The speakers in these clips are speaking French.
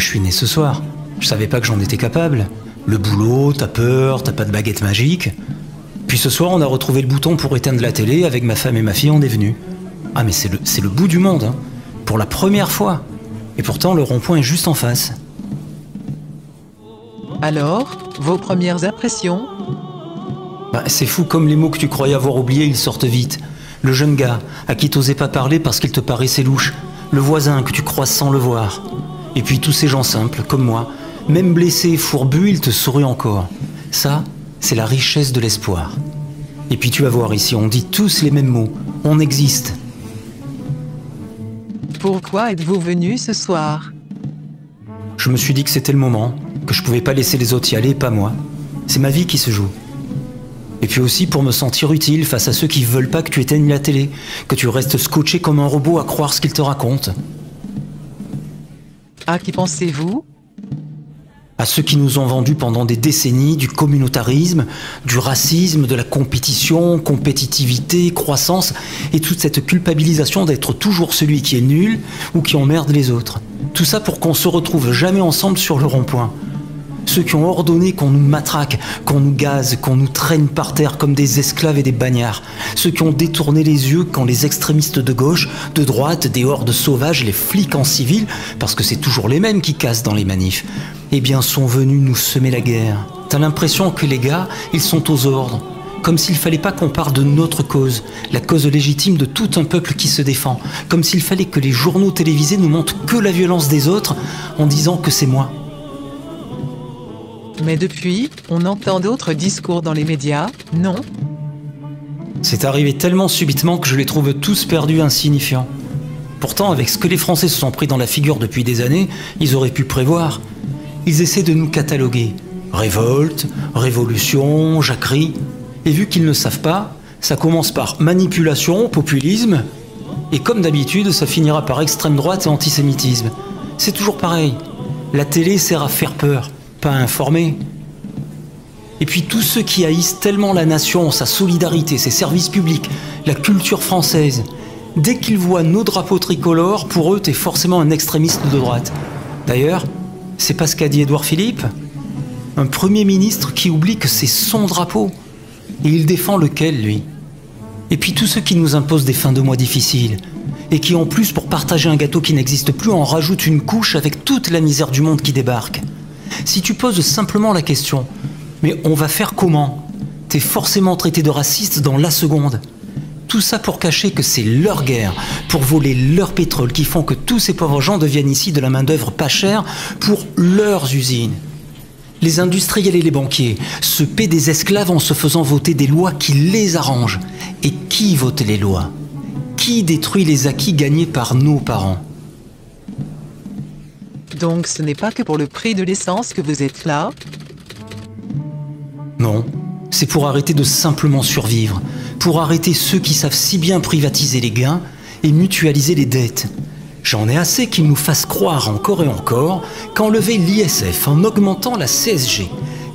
je suis né ce soir. Je savais pas que j'en étais capable. Le boulot, t'as peur, t'as pas de baguette magique. Puis ce soir, on a retrouvé le bouton pour éteindre la télé. Avec ma femme et ma fille, on est venus. Ah mais c'est le bout du monde, hein. Pour la première fois. Et pourtant, le rond-point est juste en face. Alors, vos premières impressions? Bah, c'est fou comme les mots que tu croyais avoir oubliés, ils sortent vite. Le jeune gars, à qui t'osais pas parler parce qu'il te paraissait louche. Le voisin que tu croises sans le voir. Et puis tous ces gens simples, comme moi, même blessés, fourbus, ils te sourient encore. Ça, c'est la richesse de l'espoir. Et puis tu vas voir ici, on dit tous les mêmes mots. On existe. Pourquoi êtes-vous venu ce soir? Je me suis dit que c'était le moment, que je pouvais pas laisser les autres y aller, pas moi. C'est ma vie qui se joue. Et puis aussi pour me sentir utile face à ceux qui veulent pas que tu éteignes la télé, que tu restes scotché comme un robot à croire ce qu'ils te racontent. À qui pensez-vous? À ceux qui nous ont vendu pendant des décennies du communautarisme, du racisme, de la compétition, compétitivité, croissance, et toute cette culpabilisation d'être toujours celui qui est nul ou qui emmerde les autres. Tout ça pour qu'on se retrouve jamais ensemble sur le rond-point. Ceux qui ont ordonné qu'on nous matraque, qu'on nous gaze, qu'on nous traîne par terre comme des esclaves et des bagnards. Ceux qui ont détourné les yeux quand les extrémistes de gauche, de droite, des hordes sauvages, les flics en civil, parce que c'est toujours les mêmes qui cassent dans les manifs, eh bien sont venus nous semer la guerre. T'as l'impression que les gars, ils sont aux ordres. Comme s'il fallait pas qu'on parle de notre cause, la cause légitime de tout un peuple qui se défend. Comme s'il fallait que les journaux télévisés nous montrent que la violence des autres en disant que c'est moi. Mais depuis, on entend d'autres discours dans les médias, non? C'est arrivé tellement subitement que je les trouve tous perdus, insignifiants. Pourtant, avec ce que les Français se sont pris dans la figure depuis des années, ils auraient pu prévoir. Ils essaient de nous cataloguer. Révolte, révolution, jacquerie. Et vu qu'ils ne savent pas, ça commence par manipulation, populisme, et comme d'habitude, ça finira par extrême droite et antisémitisme. C'est toujours pareil. La télé sert à faire peur, pas à informer. Et puis tous ceux qui haïssent tellement la nation, sa solidarité, ses services publics, la culture française, dès qu'ils voient nos drapeaux tricolores, pour eux, t'es forcément un extrémiste de droite. D'ailleurs, c'est pas ce qu'a dit Édouard Philippe? Un Premier ministre qui oublie que c'est son drapeau. Et il défend lequel, lui? Et puis tous ceux qui nous imposent des fins de mois difficiles, et qui en plus, pour partager un gâteau qui n'existe plus, en rajoutent une couche avec toute la misère du monde qui débarque. Si tu poses simplement la question, mais on va faire comment? T'es forcément traité de raciste dans la seconde. Tout ça pour cacher que c'est leur guerre, pour voler leur pétrole, qui font que tous ces pauvres gens deviennent ici de la main-d'œuvre pas chère pour leurs usines. Les industriels et les banquiers se paient des esclaves en se faisant voter des lois qui les arrangent. Et qui vote les lois? Qui détruit les acquis gagnés par nos parents? Donc ce n'est pas que pour le prix de l'essence que vous êtes là? Non, c'est pour arrêter de simplement survivre, pour arrêter ceux qui savent si bien privatiser les gains et mutualiser les dettes. J'en ai assez qu'ils nous fassent croire encore et encore qu'enlever l'ISF en augmentant la CSG,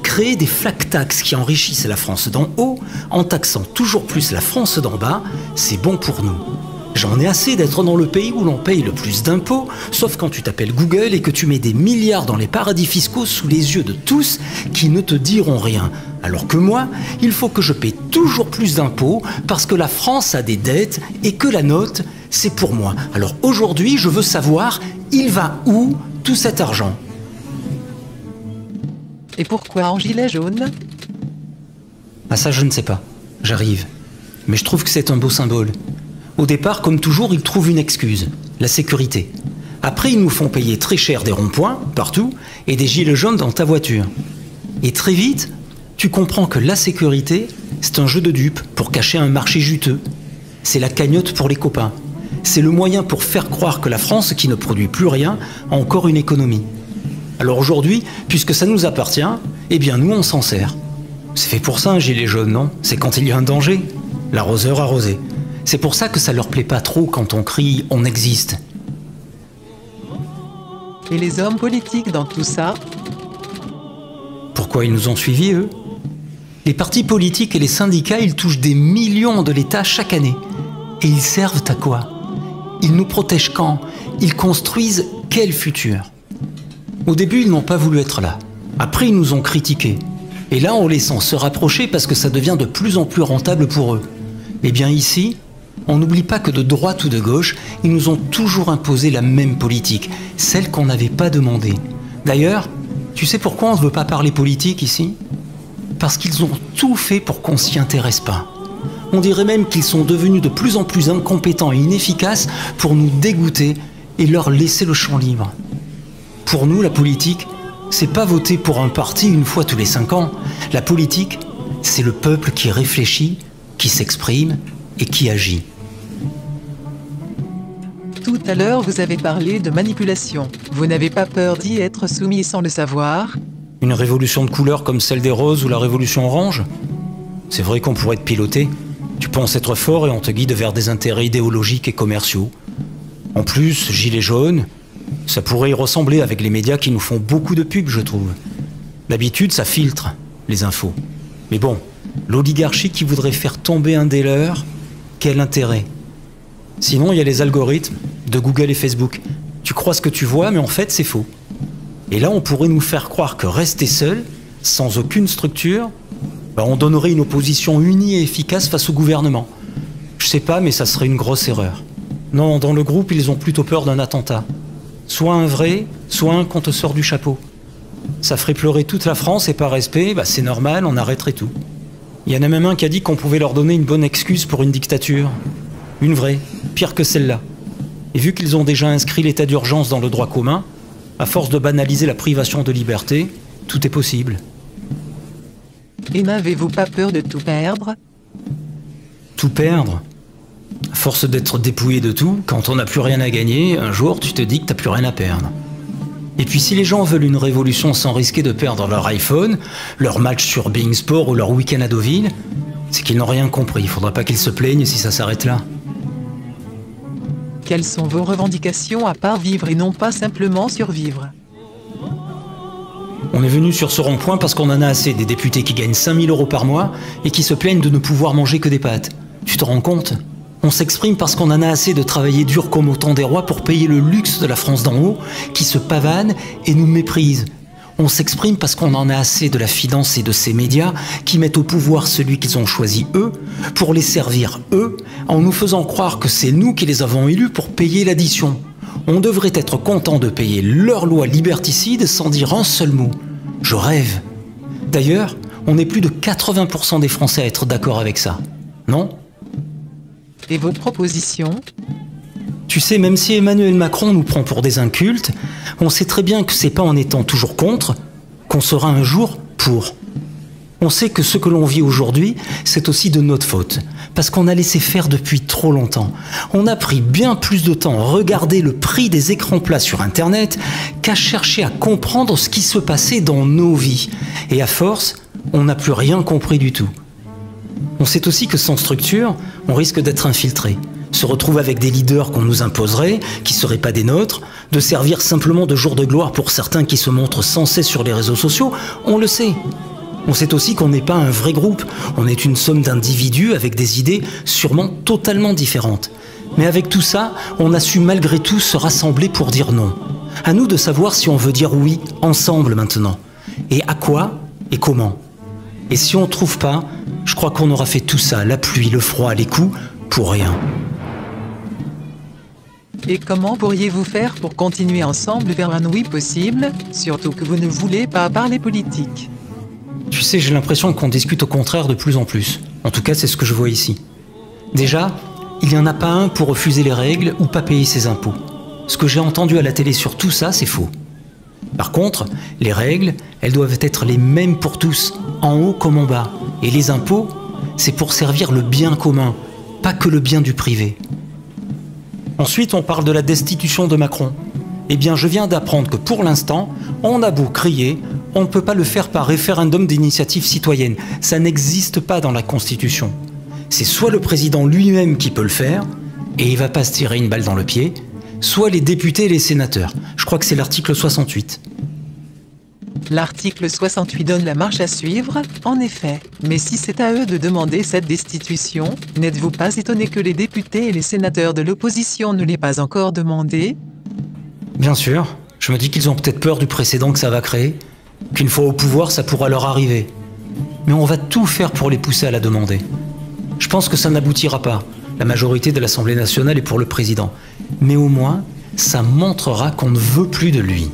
créer des flat tax qui enrichissent la France d'en haut en taxant toujours plus la France d'en bas, c'est bon pour nous. J'en ai assez d'être dans le pays où l'on paye le plus d'impôts, sauf quand tu t'appelles Google et que tu mets des milliards dans les paradis fiscaux sous les yeux de tous qui ne te diront rien. Alors que moi, il faut que je paie toujours plus d'impôts parce que la France a des dettes et que la note, c'est pour moi. Alors aujourd'hui, je veux savoir, il va où tout cet argent? Et pourquoi en gilet jaune? Ah ça, je ne sais pas. J'arrive. Mais je trouve que c'est un beau symbole. Au départ, comme toujours, ils trouvent une excuse, la sécurité. Après, ils nous font payer très cher des ronds-points, partout, et des gilets jaunes dans ta voiture. Et très vite, tu comprends que la sécurité, c'est un jeu de dupes pour cacher un marché juteux. C'est la cagnotte pour les copains. C'est le moyen pour faire croire que la France, qui ne produit plus rien, a encore une économie. Alors aujourd'hui, puisque ça nous appartient, eh bien nous, on s'en sert. C'est fait pour ça un gilet jaune, non? C'est quand il y a un danger. L'arroseur arrosé. C'est pour ça que ça leur plaît pas trop quand on crie « on existe ». Et les hommes politiques dans tout ça? Pourquoi ils nous ont suivis, eux? Les partis politiques et les syndicats, ils touchent des millions de l'État chaque année. Et ils servent à quoi? Ils nous protègent quand? Ils construisent quel futur? Au début, ils n'ont pas voulu être là. Après, ils nous ont critiqués. Et là, on les sent se rapprocher parce que ça devient de plus en plus rentable pour eux. Eh bien ici, on n'oublie pas que de droite ou de gauche, ils nous ont toujours imposé la même politique, celle qu'on n'avait pas demandée. D'ailleurs, tu sais pourquoi on ne veut pas parler politique ici ? Parce qu'ils ont tout fait pour qu'on s'y intéresse pas. On dirait même qu'ils sont devenus de plus en plus incompétents et inefficaces pour nous dégoûter et leur laisser le champ libre. Pour nous, la politique, c'est pas voter pour un parti une fois tous les 5 ans. La politique, c'est le peuple qui réfléchit, qui s'exprime et qui agit. Tout à l'heure, vous avez parlé de manipulation. Vous n'avez pas peur d'y être soumis sans le savoir? Une révolution de couleur comme celle des roses ou la révolution orange? C'est vrai qu'on pourrait te piloter. Tu penses être fort et on te guide vers des intérêts idéologiques et commerciaux. En plus, gilet jaune, ça pourrait y ressembler avec les médias qui nous font beaucoup de pubs, je trouve. D'habitude, ça filtre les infos. Mais bon, l'oligarchie qui voudrait faire tomber un des leurs, quel intérêt? Sinon, il y a les algorithmes de Google et Facebook. Tu crois ce que tu vois, mais en fait, c'est faux. Et là, on pourrait nous faire croire que rester seul, sans aucune structure, on donnerait une opposition unie et efficace face au gouvernement. Je sais pas, mais ça serait une grosse erreur. Non, dans le groupe, ils ont plutôt peur d'un attentat. Soit un vrai, soit un qu'on te sort du chapeau. Ça ferait pleurer toute la France et par respect, c'est normal, on arrêterait tout. Il y en a même un qui a dit qu'on pouvait leur donner une bonne excuse pour une dictature. Une vraie, pire que celle-là. Et vu qu'ils ont déjà inscrit l'état d'urgence dans le droit commun, à force de banaliser la privation de liberté, tout est possible. Et n'avez-vous pas peur de tout perdre? Tout perdre? À force d'être dépouillé de tout, quand on n'a plus rien à gagner, un jour tu te dis que t'as plus rien à perdre. Et puis si les gens veulent une révolution sans risquer de perdre leur iPhone, leur match sur Bein Sport ou leur week-end à Deauville, c'est qu'ils n'ont rien compris. Il faudra pas qu'ils se plaignent si ça s'arrête là. Quelles sont vos revendications à part vivre et non pas simplement survivre? On est venu sur ce rond-point parce qu'on en a assez des députés qui gagnent 5000 € par mois et qui se plaignent de ne pouvoir manger que des pâtes. Tu te rends compte? On s'exprime parce qu'on en a assez de travailler dur comme au temps des rois pour payer le luxe de la France d'en haut, qui se pavane et nous méprise. On s'exprime parce qu'on en a assez de la finance et de ces médias qui mettent au pouvoir celui qu'ils ont choisi eux, pour les servir eux, en nous faisant croire que c'est nous qui les avons élus pour payer l'addition. On devrait être content de payer leur loi liberticide sans dire un seul mot. Je rêve. D'ailleurs, on est plus de 80% des Français à être d'accord avec ça. Non ? Et vos propositions? Tu sais, même si Emmanuel Macron nous prend pour des incultes, on sait très bien que c'est pas en étant toujours contre qu'on sera un jour pour. On sait que ce que l'on vit aujourd'hui, c'est aussi de notre faute, parce qu'on a laissé faire depuis trop longtemps. On a pris bien plus de temps à regarder le prix des écrans plats sur Internet qu'à chercher à comprendre ce qui se passait dans nos vies. Et à force, on n'a plus rien compris du tout. On sait aussi que sans structure, on risque d'être infiltré, se retrouver avec des leaders qu'on nous imposerait, qui ne seraient pas des nôtres, de servir simplement de jour de gloire pour certains qui se montrent sans cesse sur les réseaux sociaux, on le sait. On sait aussi qu'on n'est pas un vrai groupe, on est une somme d'individus avec des idées sûrement totalement différentes. Mais avec tout ça, on a su malgré tout se rassembler pour dire non. À nous de savoir si on veut dire oui, ensemble maintenant. Et à quoi et comment. Et si on ne trouve pas, je crois qu'on aura fait tout ça, la pluie, le froid, les coups, pour rien. Et comment pourriez-vous faire pour continuer ensemble vers un oui possible, surtout que vous ne voulez pas parler politique? Tu sais, j'ai l'impression qu'on discute au contraire de plus en plus. En tout cas, c'est ce que je vois ici. Déjà, il n'y en a pas un pour refuser les règles ou pas payer ses impôts. Ce que j'ai entendu à la télé sur tout ça, c'est faux. Par contre, les règles, elles doivent être les mêmes pour tous, en haut comme en bas. Et les impôts, c'est pour servir le bien commun, pas que le bien du privé. Ensuite, on parle de la destitution de Macron. Eh bien, je viens d'apprendre que pour l'instant, on a beau crier, on ne peut pas le faire par référendum d'initiative citoyenne. Ça n'existe pas dans la Constitution. C'est soit le président lui-même qui peut le faire, et il va pas se tirer une balle dans le pied, soit les députés et les sénateurs. Je crois que c'est l'article 68. L'article 68 donne la marche à suivre, en effet. Mais si c'est à eux de demander cette destitution, n'êtes-vous pas étonné que les députés et les sénateurs de l'opposition ne l'aient pas encore demandé? Bien sûr, Je me dis qu'ils ont peut-être peur du précédent que ça va créer, qu'une fois au pouvoir, ça pourra leur arriver. Mais on va tout faire pour les pousser à la demander. Je pense que ça n'aboutira pas. La majorité de l'Assemblée nationale est pour le président. Mais au moins, ça montrera qu'on ne veut plus de lui.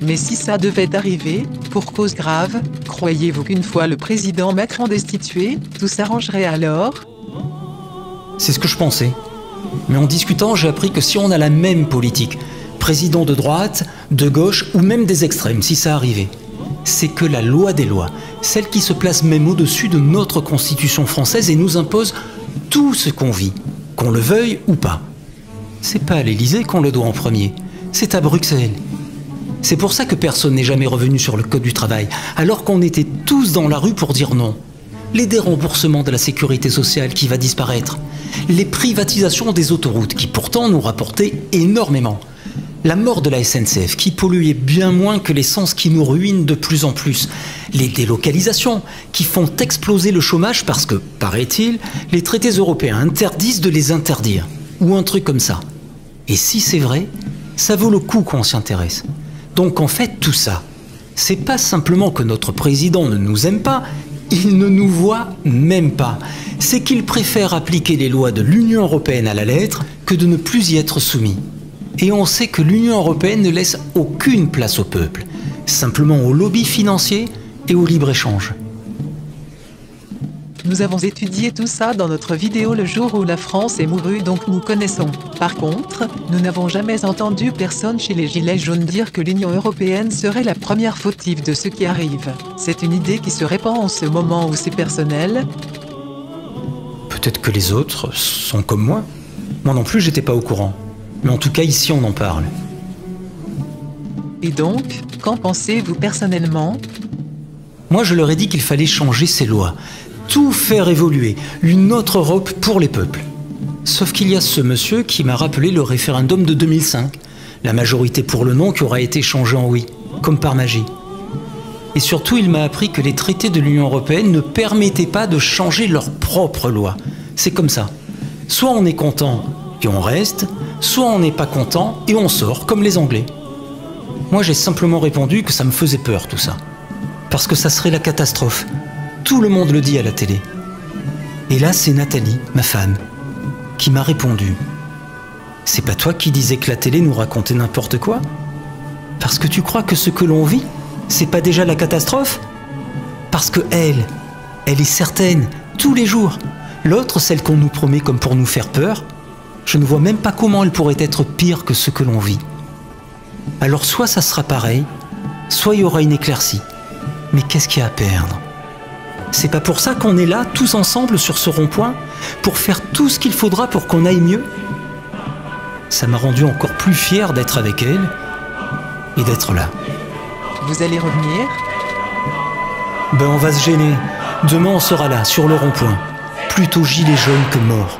Mais si ça devait arriver, pour cause grave, croyez-vous qu'une fois le président Macron destitué, tout s'arrangerait alors? C'est ce que je pensais. Mais en discutant, j'ai appris que si on a la même politique, président de droite, de gauche ou même des extrêmes, si ça arrivait, c'est que la loi des lois, celle qui se place même au-dessus de notre constitution française et nous impose tout ce qu'on vit, qu'on le veuille ou pas. C'est pas à l'Élysée qu'on le doit en premier, c'est à Bruxelles. C'est pour ça que personne n'est jamais revenu sur le code du travail, alors qu'on était tous dans la rue pour dire non. Les déremboursements de la sécurité sociale qui va disparaître, les privatisations des autoroutes qui pourtant nous rapportaient énormément, la mort de la SNCF qui polluait bien moins que l'essence qui nous ruine de plus en plus, les délocalisations qui font exploser le chômage parce que, paraît-il, les traités européens interdisent de les interdire, ou un truc comme ça. Et si c'est vrai, ça vaut le coup qu'on s'y intéresse. Donc en fait, tout ça, c'est pas simplement que notre président ne nous aime pas, il ne nous voit même pas. C'est qu'il préfère appliquer les lois de l'Union européenne à la lettre que de ne plus y être soumis. Et on sait que l'Union européenne ne laisse aucune place au peuple, simplement au lobby financier et au libre-échange. Nous avons étudié tout ça dans notre vidéo le jour où la France est mourue, donc nous connaissons. Par contre, nous n'avons jamais entendu personne chez les Gilets jaunes dire que l'Union européenne serait la première fautive de ce qui arrive. C'est une idée qui se répand en ce moment où c'est personnel. Peut-être que les autres sont comme moi. Moi non plus, j'étais pas au courant. Mais en tout cas, ici, on en parle. Et donc, qu'en pensez-vous personnellement? Moi, je leur ai dit qu'il fallait changer ces lois. Tout faire évoluer, une autre Europe pour les peuples. Sauf qu'il y a ce monsieur qui m'a rappelé le référendum de 2005, la majorité pour le non qui aura été changée en oui, comme par magie. Et surtout, il m'a appris que les traités de l'Union européenne ne permettaient pas de changer leurs propres lois. C'est comme ça. Soit on est content et on reste, soit on n'est pas content et on sort, comme les Anglais. Moi, j'ai simplement répondu que ça me faisait peur, tout ça. Parce que ça serait la catastrophe. Tout le monde le dit à la télé. Et là, c'est Nathalie, ma femme, qui m'a répondu. C'est pas toi qui disais que la télé nous racontait n'importe quoi? Parce que tu crois que ce que l'on vit, c'est pas déjà la catastrophe? Parce que elle est certaine, tous les jours. L'autre, celle qu'on nous promet comme pour nous faire peur, je ne vois même pas comment elle pourrait être pire que ce que l'on vit. Alors soit ça sera pareil, soit il y aura une éclaircie. Mais qu'est-ce qu'il y a à perdre? C'est pas pour ça qu'on est là, tous ensemble sur ce rond-point, pour faire tout ce qu'il faudra pour qu'on aille mieux? Ça m'a rendu encore plus fier d'être avec elle et d'être là. Vous allez revenir? Ben on va se gêner. Demain on sera là, sur le rond-point. Plutôt gilet jaune que mort.